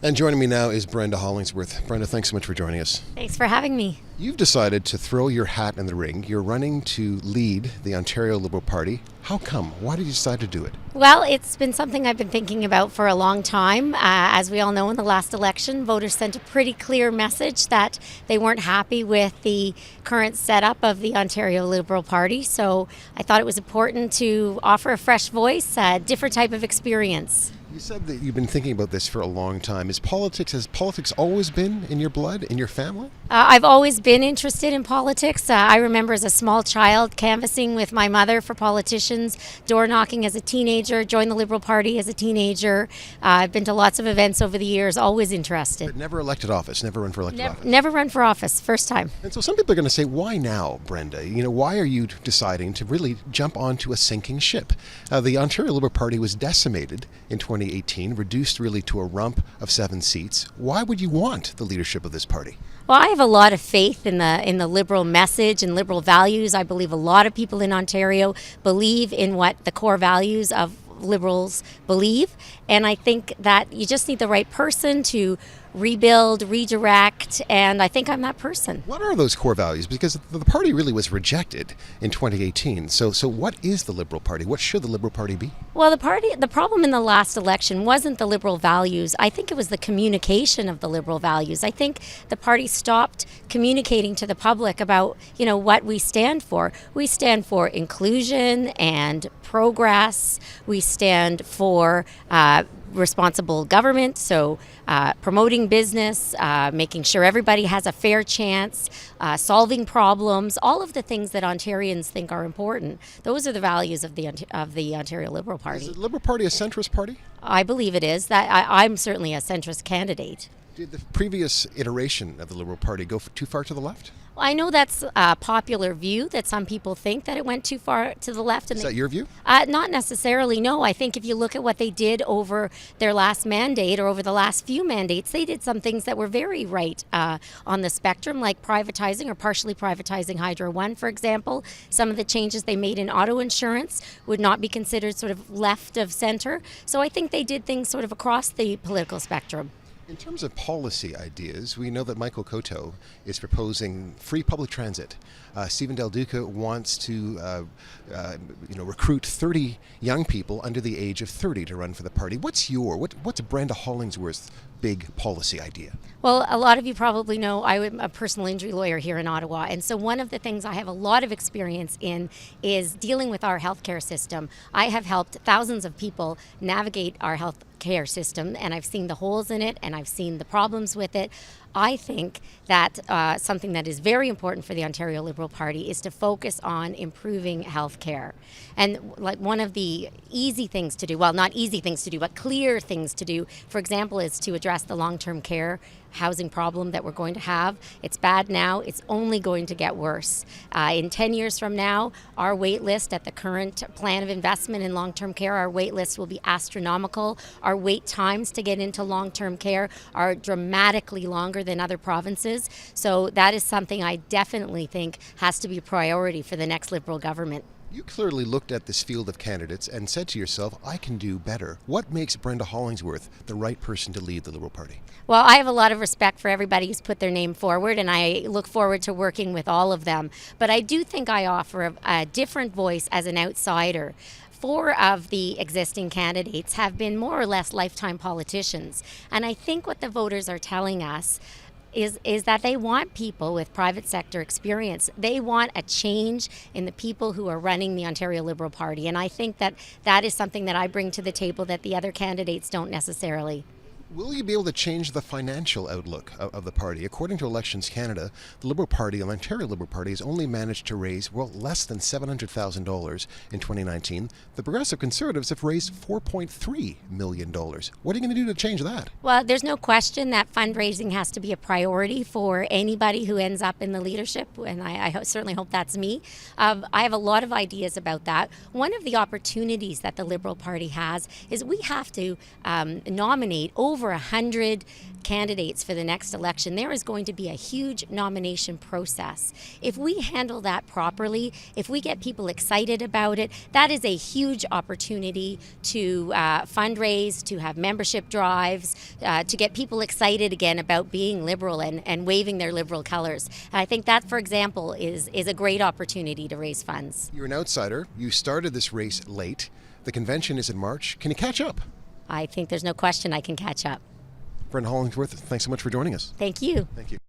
And joining me now is Brenda Hollingsworth. Brenda, thanks so much for joining us. Thanks for having me. You've decided to throw your hat in the ring. You're running to lead the Ontario Liberal Party. How come? Why did you decide to do it? Well, it's been something I've been thinking about for a long time. As we all know, in the last election, voters sent a pretty clear message that they weren't happy with the current setup of the Ontario Liberal Party. So I thought it was important to offer a fresh voice, a different type of experience. You said that you've been thinking about this for a long time. Has politics always been in your blood, in your family? I've always been interested in politics. I remember as a small child canvassing with my mother for politicians, door knocking as a teenager, joined the Liberal Party as a teenager. I've been to lots of events over the years, always interested. But never elected office, never run for elected office? Never run for office, first time. And so some people are going to say, why now, Brenda? Why are you deciding to really jump onto a sinking ship? The Ontario Liberal Party was decimated in 2018, reduced really to a rump of 7 seats. Why would you want the leadership of this party? Well, I have a lot of faith in the Liberal message and Liberal values. I believe a lot of people in Ontario believe in what the core values of Liberals believe. And I think that you just need the right person to rebuild, redirect, and I think I'm that person. What are those core values? Because the party really was rejected in 2018. So what is the Liberal Party? What should the Liberal Party be? Well, the problem in the last election wasn't the Liberal values. I think it was the communication of the Liberal values. I think the party stopped communicating to the public about, what we stand for. We stand for inclusion and progress. We stand for responsible government, so promoting business, making sure everybody has a fair chance, solving problems, all of the things that Ontarians think are important. Those are the values of the Ontario Liberal Party. Is the Liberal Party a centrist party? I believe it is. I'm certainly a centrist candidate. Did the previous iteration of the Liberal Party go too far to the left? Well, I know that's a popular view, that some people think that it went too far to the left. Is that your view? Not necessarily, no. I think if you look at what they did over their last mandate or over the last few mandates, they did some things that were very right on the spectrum, like privatizing or partially privatizing Hydro One, for example. Some of the changes they made in auto insurance would not be considered sort of left of center. So I think they did things sort of across the political spectrum. In terms of policy ideas, we know that Michael Coteau is proposing free public transit. Stephen Del Duca wants to recruit 30 young people under the age of 30 to run for the party. What's Brenda Hollingsworth's big policy idea? Well, a lot of you probably know I'm a personal injury lawyer here in Ottawa, and so one of the things I have a lot of experience in is dealing with our healthcare system. I have helped thousands of people navigate our healthcare system, and I've seen the holes in it, and I've seen the problems with it. I think that something that is very important for the Ontario Liberal Party is to focus on improving health care. And like one of the easy things to do, well, not easy things to do, but clear things to do, for example, is to address the long-term care housing problem that we're going to have. It's bad now. It's only going to get worse. In 10 years from now, our wait list at the current plan of investment in long-term care, our wait list will be astronomical. Our wait times to get into long-term care are dramatically longer than other provinces. So that is something I definitely think has to be a priority for the next Liberal government. You clearly looked at this field of candidates and said to yourself, I can do better. What makes Brenda Hollingsworth the right person to lead the Liberal Party? Well, I have a lot of respect for everybody who's put their name forward, and I look forward to working with all of them. But I do think I offer a different voice as an outsider. 4 of the existing candidates have been more or less lifetime politicians. And I think what the voters are telling us is that they want people with private sector experience. They want a change in the people who are running the Ontario Liberal Party. And I think that is something that I bring to the table that the other candidates don't necessarily. Will you be able to change the financial outlook of the party? According to Elections Canada, the Liberal Party, the Ontario Liberal Party, has only managed to raise, less than $700,000 in 2019. The Progressive Conservatives have raised $4.3 million. What are you going to do to change that? Well, there's no question that fundraising has to be a priority for anybody who ends up in the leadership, and I certainly hope that's me. I have a lot of ideas about that. One of the opportunities that the Liberal Party has is we have to nominate over over 100 candidates for the next election, there is going to be a huge nomination process. If we handle that properly, if we get people excited about it, that is a huge opportunity to fundraise, to have membership drives, to get people excited again about being Liberal and waving their Liberal colors. And I think that, for example, is a great opportunity to raise funds. You're an outsider. You started this race late. The convention is in March. Can you catch up? I think there's no question I can catch up. Brenda Hollingsworth, thanks so much for joining us. Thank you. Thank you.